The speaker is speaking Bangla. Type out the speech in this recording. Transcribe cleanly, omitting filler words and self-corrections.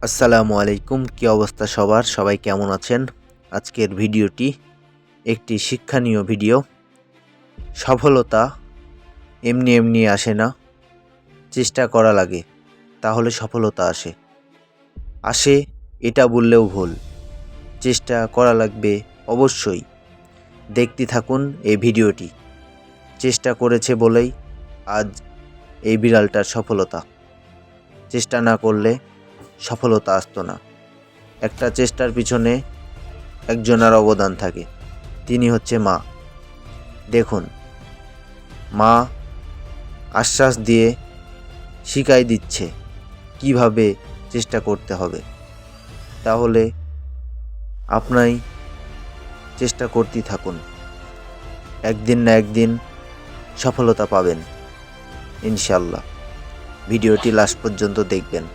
আসসালামু আলাইকুম। কি অবস্থা সবার? সবাই কেমন আছেন? আজকের ভিডিওটি একটি শিক্ষণীয় ভিডিও। সফলতা এমনি এমনি আসে না, চেষ্টা করা লাগে, তাহলে সফলতা আসে। আসে এটা বললেও ভুল, চেষ্টা করা লাগবে অবশ্যই। দেখতে থাকুন এই ভিডিওটি। চেষ্টা করেছে বলেই আজ এই বিড়ালটার সফলতা। চেষ্টা না করলে সফলতা আসতো না। একটা চেষ্টার পিছনে একজনের অবদান থাকে, তিনি হচ্ছে মা। দেখুন, মা আশ্বাস দিয়ে শিখাই দিচ্ছে কিভাবে চেষ্টা করতে হবে। তাহলে আপনি চেষ্টা করতেই থাকুন, একদিন না একদিন সফলতা পাবেন ইনশাল্লাহ। ভিডিওটি লাস্ট পর্যন্ত দেখবেন।